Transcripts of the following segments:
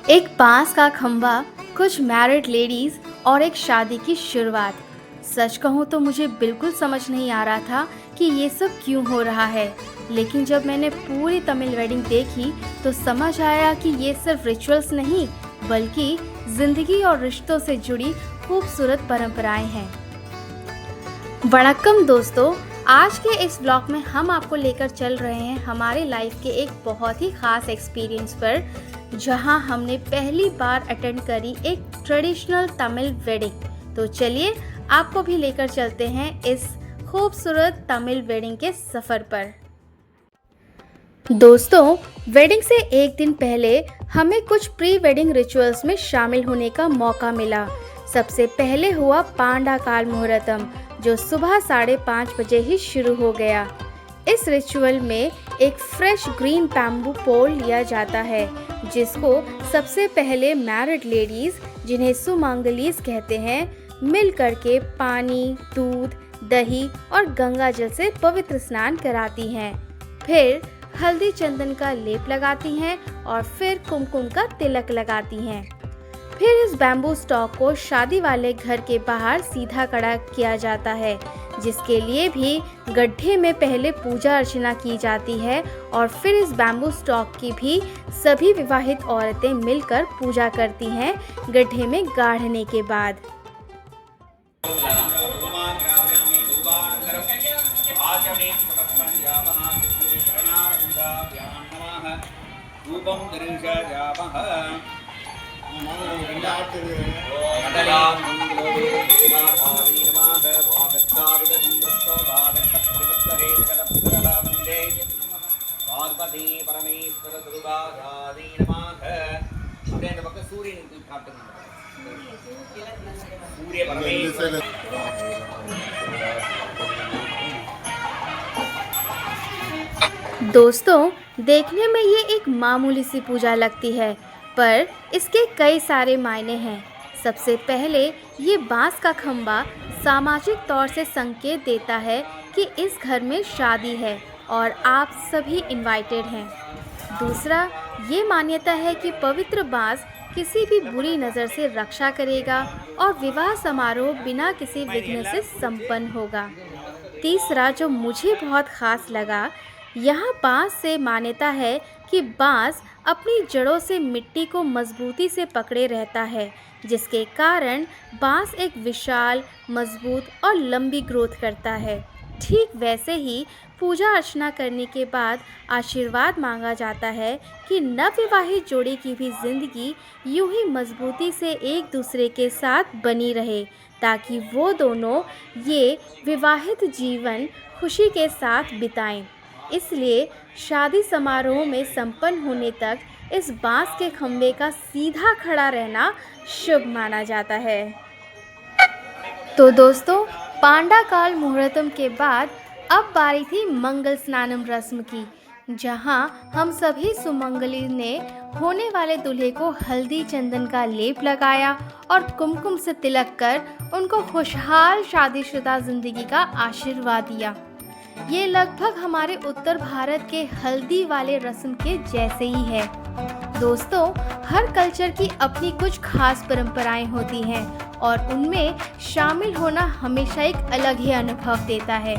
एक बांस का खंभा, कुछ मैरिड लेडीज और एक शादी की शुरुआत। सच कहूँ तो मुझे बिल्कुल समझ नहीं आ रहा था कि ये सब क्यों हो रहा है, लेकिन जब मैंने पूरी तमिल वेडिंग देखी तो समझ आया कि ये सिर्फ रिचुअल्स नहीं बल्कि जिंदगी और रिश्तों से जुड़ी खूबसूरत परंपराएं हैं। वणक्कम दोस्तों, आज के इस ब्लॉग में हम आपको लेकर चल रहे हैं हमारे लाइफ के एक बहुत ही ख़ास एक्सपीरियंस पर, जहां हमने पहली बार अटेंड करी एक ट्रेडिशनल तमिल वेडिंग। तो चलिए आपको भी लेकर चलते हैं इस खूबसूरत तमिल वेडिंग के सफ़र पर। दोस्तों, वेडिंग से एक दिन पहले हमें कुछ प्री वेडिंग रिचुअल्स में शामिल होने का मौका मिला। सबसे पहले हुआ पांडा काल मुहूर्तम, जो सुबह 5:30 बजे ही शुरू हो गया। इस रिचुअल में एक फ्रेश ग्रीन बैम्बू पोल लिया जाता है, जिसको सबसे पहले मैरिड लेडीज, जिन्हें सुमंगलीज कहते हैं, मिल करके पानी, दूध, दही और गंगा जल से पवित्र स्नान कराती हैं। फिर हल्दी चंदन का लेप लगाती हैं और फिर कुमकुम का तिलक लगाती हैं। फिर इस बैम्बू स्टॉक को शादी वाले घर के बाहर सीधा खड़ा किया जाता है, जिसके लिए भी गड्ढे में पहले पूजा अर्चना की जाती है और फिर इस बैम्बू स्टॉक की भी सभी विवाहित औरतें मिलकर पूजा करती हैं गड्ढे में गाड़ने के बाद। दोस्तों, देखने में ये एक मामूली सी पूजा लगती है, पर इसके कई सारे मायने हैं। सबसे पहले ये बांस का खंभा सामाजिक तौर से संकेत देता है कि इस घर में शादी है और आप सभी इनवाइटेड हैं। दूसरा, ये मान्यता है कि पवित्र बांस किसी भी बुरी नज़र से रक्षा करेगा और विवाह समारोह बिना किसी विघ्न से संपन्न होगा। तीसरा, जो मुझे बहुत ख़ास लगा, यहाँ बांस से मान्यता है कि बांस अपनी जड़ों से मिट्टी को मजबूती से पकड़े रहता है, जिसके कारण बांस एक विशाल, मजबूत और लंबी ग्रोथ करता है। ठीक वैसे ही पूजा अर्चना करने के बाद आशीर्वाद मांगा जाता है कि नवविवाहित जोड़ी की भी जिंदगी यूं ही मजबूती से एक दूसरे के साथ बनी रहे, ताकि वो दोनों ये विवाहित जीवन खुशी के साथ बिताएं। इसलिए शादी समारोह में संपन्न होने तक इस बांस के खंभे का सीधा खड़ा रहना शुभ माना जाता है। तो दोस्तों, पांडा काल मुहूर्तम के बाद अब बारी थी मंगल स्नानम रस्म की, जहां हम सभी सुमंगली ने होने वाले दूल्हे को हल्दी चंदन का लेप लगाया और कुमकुम से तिलक कर उनको खुशहाल शादीशुदा जिंदगी का आशीर्वाद दिया। ये लगभग हमारे उत्तर भारत के हल्दी वाले रस्म के जैसे ही है। दोस्तों, हर कल्चर की अपनी कुछ खास परंपराएं होती हैं और उनमें शामिल होना हमेशा एक अलग ही अनुभव देता है।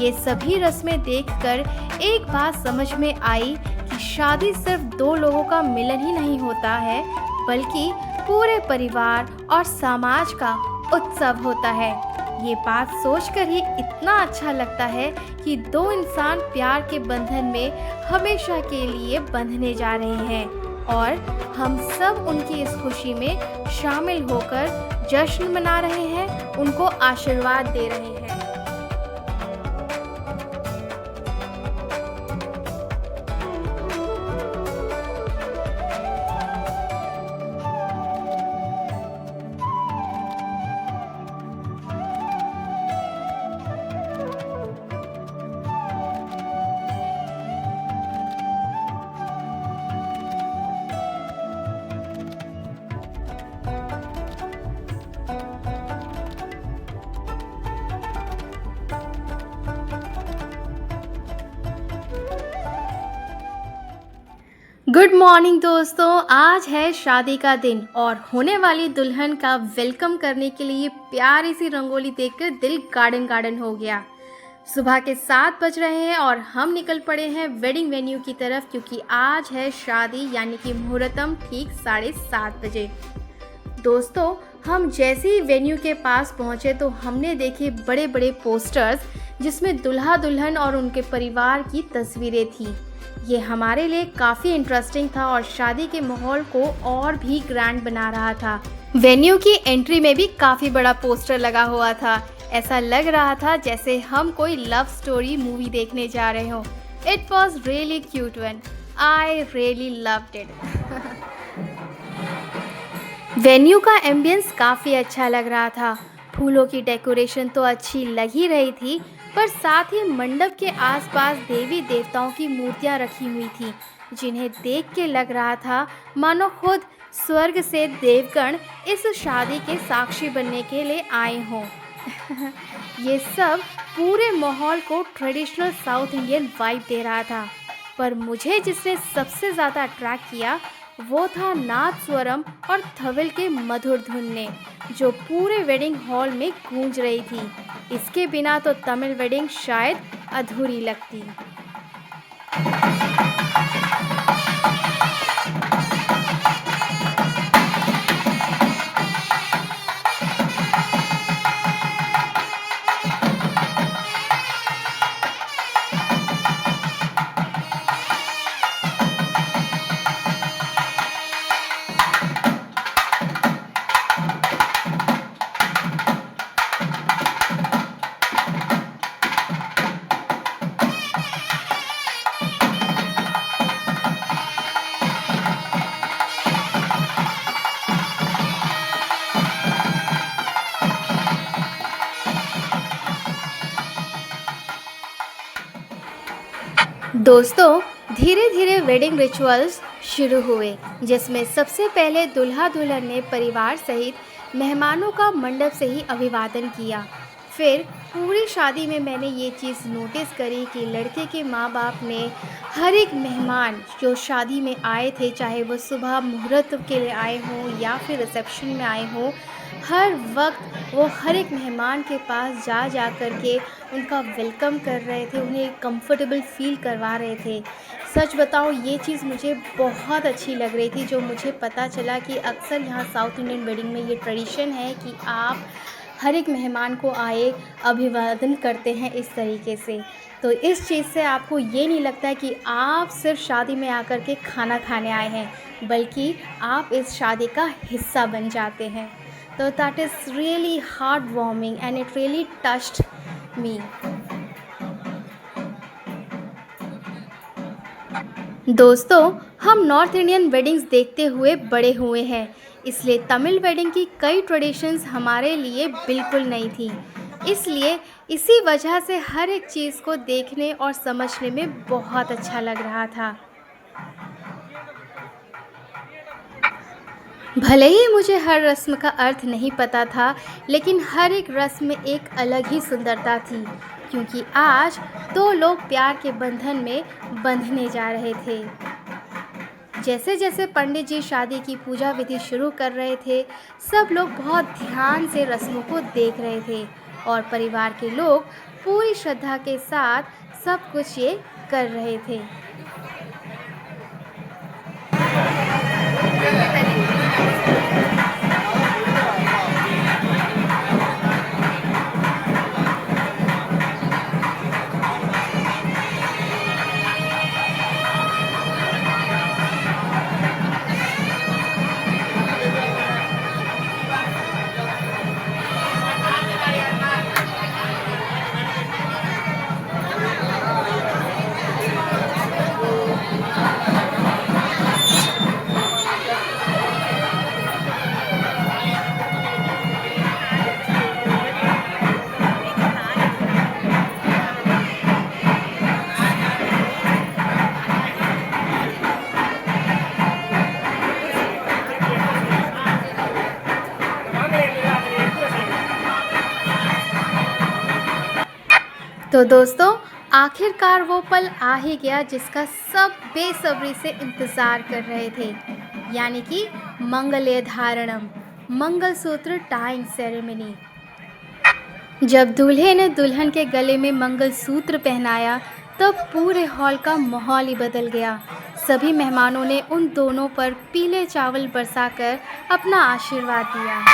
ये सभी रस्में देखकर एक बात समझ में आई कि शादी सिर्फ दो लोगों का मिलन ही नहीं होता है, बल्कि पूरे परिवार और समाज का उत्सव होता है। ये बात सोचकर ही इतना अच्छा लगता है कि दो इंसान प्यार के बंधन में हमेशा के लिए बंधने जा रहे हैं और हम सब उनकी इस खुशी में शामिल होकर जश्न मना रहे हैं, उनको आशीर्वाद दे रहे हैं। गुड मॉर्निंग दोस्तों। आज है शादी का दिन और होने वाली दुल्हन का वेलकम करने के लिए प्यारी सी रंगोली देखकर दिल गार्डन गार्डन हो गया। सुबह के 7 बज रहे हैं और हम निकल पड़े हैं वेडिंग वेन्यू की तरफ, क्योंकि आज है शादी यानी कि मुहूर्तम ठीक 7:30 बजे। दोस्तों, हम जैसे ही वेन्यू के पास पहुंचे तो हमने देखे बड़े बड़े पोस्टर्स जिसमें दुल्हा दुल्हन और उनके परिवार की तस्वीरें थी। ये हमारे लिए काफ़ी इंटरेस्टिंग था और शादी के माहौल को और भी ग्रैंड बना रहा था। वेन्यू की एंट्री में भी काफ़ी बड़ा पोस्टर लगा हुआ था। ऐसा लग रहा था जैसे हम कोई लव स्टोरी मूवी देखने जा रहे हो। It was really cute one. I really loved it. Venue का एम्बियंस काफ़ी अच्छा लग रहा था। फूलों की डेकोरेशन तो अच्छी लग ही रही थी, पर साथ ही मंडप के आसपास देवी देवताओं की मूर्तियां रखी हुई थी, जिन्हें देख के लग रहा था मानो खुद स्वर्ग से देवगण इस शादी के साक्षी बनने के लिए आए हों। ये सब पूरे माहौल को ट्रेडिशनल साउथ इंडियन वाइब दे रहा था, पर मुझे जिसने सबसे ज़्यादा अट्रैक्ट किया वो था नाद स्वरम और थविल के मधुर धुन ने, जो पूरे वेडिंग हॉल में गूंज रही थी। इसके बिना तो तमिल वेडिंग शायद अधूरी लगती। दोस्तों, धीरे धीरे वेडिंग रिचुअल्स शुरू हुए, जिसमें सबसे पहले दूल्हा दुल्हन ने परिवार सहित मेहमानों का मंडप से ही अभिवादन किया। फिर पूरी शादी में मैंने ये चीज़ नोटिस करी कि लड़के के माँ बाप ने हर एक मेहमान जो शादी में आए थे, चाहे वो सुबह मुहूर्त के लिए आए हों या फिर रिसेप्शन में आए हों, हर वक्त वो हर एक मेहमान के पास जा जा कर के उनका वेलकम कर रहे थे, उन्हें कंफर्टेबल फ़ील करवा रहे थे। सच बताऊँ, ये चीज़ मुझे बहुत अच्छी लग रही थी। जो मुझे पता चला कि अक्सर यहाँ साउथ इंडियन वेडिंग में ये ट्रेडिशन है कि आप हर एक मेहमान को आए अभिवादन करते हैं इस तरीके से। तो इस चीज़ से आपको ये नहीं लगता है कि आप सिर्फ शादी में आकर के खाना खाने आए हैं, बल्कि आप इस शादी का हिस्सा बन जाते हैं। तो that is really heart warming and it really touched me. दोस्तों, हम नॉर्थ इंडियन वेडिंग्स देखते हुए बड़े हुए हैं, इसलिए तमिल वेडिंग की कई ट्रेडिशंस हमारे लिए बिल्कुल नई थी। इसलिए इसी वजह से हर एक चीज़ को देखने और समझने में बहुत अच्छा लग रहा था। भले ही मुझे हर रस्म का अर्थ नहीं पता था, लेकिन हर एक रस्म में एक अलग ही सुंदरता थी, क्योंकि आज दो लोग प्यार के बंधन में बंधने जा रहे थे। जैसे जैसे पंडित जी शादी की पूजा विधि शुरू कर रहे थे, सब लोग बहुत ध्यान से रस्मों को देख रहे थे और परिवार के लोग पूरी श्रद्धा के साथ सब कुछ ये कर रहे थे। तो दोस्तों, आखिरकार वो पल आ ही गया जिसका सब बेसब्री से इंतज़ार कर रहे थे, यानी कि मंगल्य धारणम, मंगलसूत्र टाइंग सेरेमनी। जब दूल्हे ने दुल्हन के गले में मंगलसूत्र पहनाया, तब पूरे हॉल का माहौल ही बदल गया। सभी मेहमानों ने उन दोनों पर पीले चावल बरसाकर अपना आशीर्वाद दिया।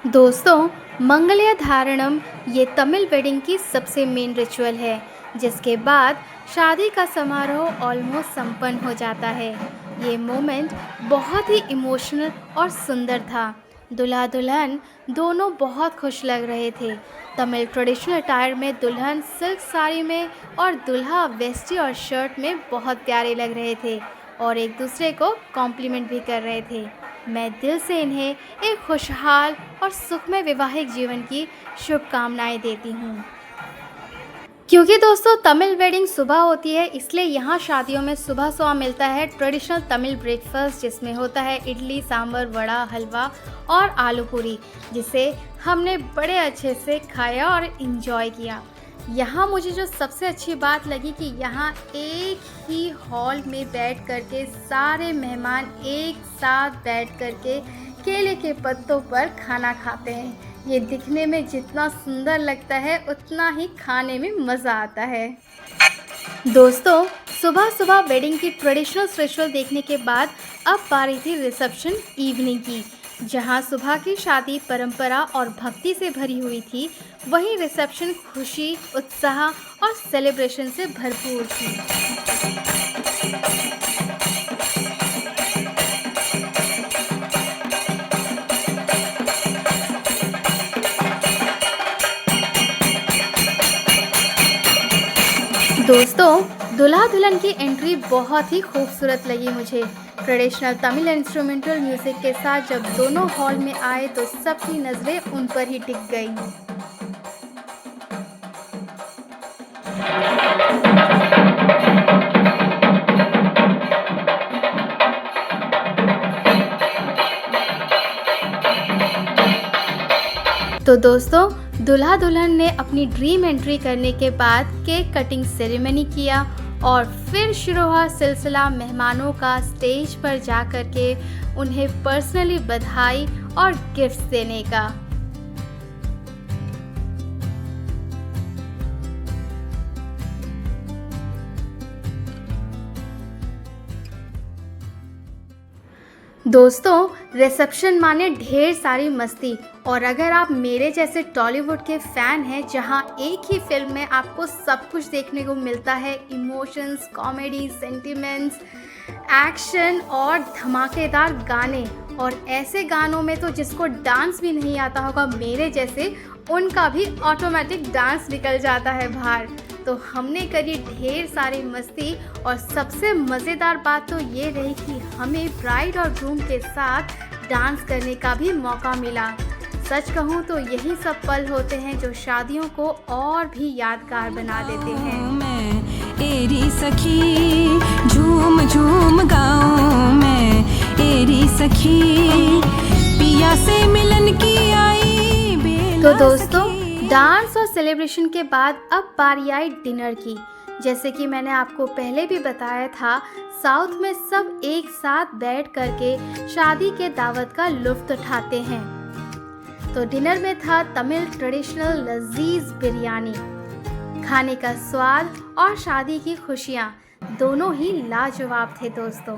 दोस्तों, मंगल्य धारणम ये तमिल वेडिंग की सबसे मेन रिचुअल है, जिसके बाद शादी का समारोह ऑलमोस्ट संपन्न हो जाता है। ये मोमेंट बहुत ही इमोशनल और सुंदर था। दूल्हा दुल्हन दोनों बहुत खुश लग रहे थे। तमिल ट्रेडिशनल अटायर में दुल्हन सिल्क साड़ी में और दूल्हा वेस्टी और शर्ट में बहुत प्यारे लग रहे थे और एक दूसरे को कॉम्प्लीमेंट भी कर रहे थे। मैं दिल से इन्हें एक खुशहाल और सुखमय वैवाहिक जीवन की शुभकामनाएं देती हूँ। क्योंकि दोस्तों तमिल वेडिंग सुबह होती है, इसलिए यहाँ शादियों में सुबह सुबह मिलता है ट्रेडिशनल तमिल ब्रेकफास्ट, जिसमें होता है इडली, सांभर, वड़ा, हलवा और आलू पूरी, जिसे हमने बड़े अच्छे से खाया और इन्जॉय किया। यहाँ मुझे जो सबसे अच्छी बात लगी कि यहाँ एक ही हॉल में बैठ करके सारे मेहमान एक साथ बैठ करके केले के पत्तों पर खाना खाते हैं। ये दिखने में जितना सुंदर लगता है उतना ही खाने में मज़ा आता है। दोस्तों, सुबह सुबह वेडिंग की ट्रेडिशनल रिचुअल देखने के बाद अब बारी थी रिसेप्शन इवनिंग की। जहां सुबह की शादी परंपरा और भक्ति से भरी हुई थी, वहीं रिसेप्शन खुशी, उत्साह और सेलिब्रेशन से भरपूर थी। दोस्तों, दूल्हा दुल्हन की एंट्री बहुत ही खूबसूरत लगी मुझे। ट्रेडिशनल तमिल इंस्ट्रूमेंटल म्यूजिक के साथ जब दोनों हॉल में आए तो सबकी नज़रें उन पर ही टिक गई। तो दोस्तों, दूल्हा दुल्हन ने अपनी ड्रीम एंट्री करने के बाद केक कटिंग सेरेमनी किया और फिर शुरू हुआ सिलसिला मेहमानों का स्टेज पर जा कर के उन्हें पर्सनली बधाई और गिफ्ट्स देने का। दोस्तों, रिसेप्शन माने ढेर सारी मस्ती, और अगर आप मेरे जैसे टॉलीवुड के फ़ैन हैं जहां एक ही फिल्म में आपको सब कुछ देखने को मिलता है, इमोशंस, कॉमेडी, सेंटिमेंट्स, एक्शन और धमाकेदार गाने, और ऐसे गानों में तो जिसको डांस भी नहीं आता होगा मेरे जैसे, उनका भी ऑटोमेटिक डांस निकल जाता है बाहर। तो हमने करी ढेर सारी मस्ती, और सबसे मज़ेदार बात तो ये रही कि हमें ब्राइड और ग्रूम के साथ डांस करने का भी मौका मिला। सच कहूँ तो यही सब पल होते हैं जो शादियों को और भी यादगार बना देते हैं। मैं एरी सखी झूम झूम गाऊं, मैं एरी सखी पिया से मिलन की आई बेला। तो दोस्तों, डांस और सेलिब्रेशन के बाद अब बारी आई डिनर की। जैसे कि मैंने आपको पहले भी बताया था, साउथ में सब एक साथ बैठ करके शादी के दावत का लुत्फ उठाते हैं। तो डिनर में था तमिल ट्रेडिशनल लजीज बिरयानी। खाने का स्वाद और शादी की खुशियाँ दोनों ही लाजवाब थे दोस्तों।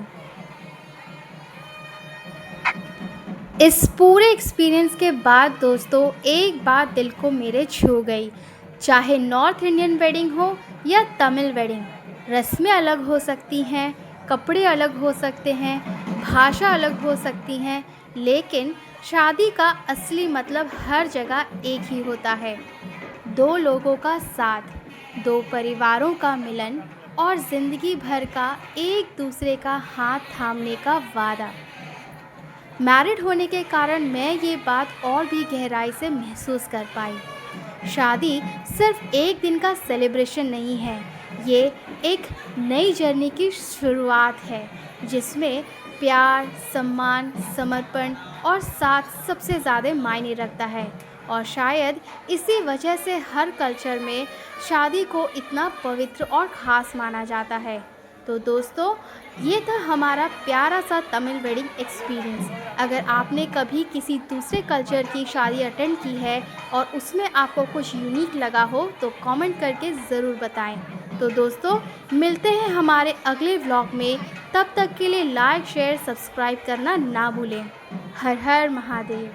इस पूरे एक्सपीरियंस के बाद दोस्तों एक बात दिल को मेरे छू गई। चाहे नॉर्थ इंडियन वेडिंग हो या तमिल वेडिंग, रस्में अलग हो सकती हैं, कपड़े अलग हो सकते हैं, भाषा अलग हो सकती हैं, लेकिन शादी का असली मतलब हर जगह एक ही होता है। दो लोगों का साथ, दो परिवारों का मिलन और ज़िंदगी भर का एक दूसरे का हाथ थामने का वादा। मैरिड होने के कारण मैं ये बात और भी गहराई से महसूस कर पाई। शादी सिर्फ एक दिन का सेलिब्रेशन नहीं है, ये एक नई जर्नी की शुरुआत है जिसमें प्यार, सम्मान, समर्पण और साथ सबसे ज़्यादा मायने रखता है। और शायद इसी वजह से हर कल्चर में शादी को इतना पवित्र और ख़ास माना जाता है। तो दोस्तों, ये था हमारा प्यारा सा तमिल वेडिंग एक्सपीरियंस। अगर आपने कभी किसी दूसरे कल्चर की शादी अटेंड की है और उसमें आपको कुछ यूनिक लगा हो तो कमेंट करके ज़रूर बताएं। तो दोस्तों, मिलते हैं हमारे अगले व्लॉग में। तब तक के लिए लाइक, शेयर, सब्सक्राइब करना ना भूलें। हर हर महादेव।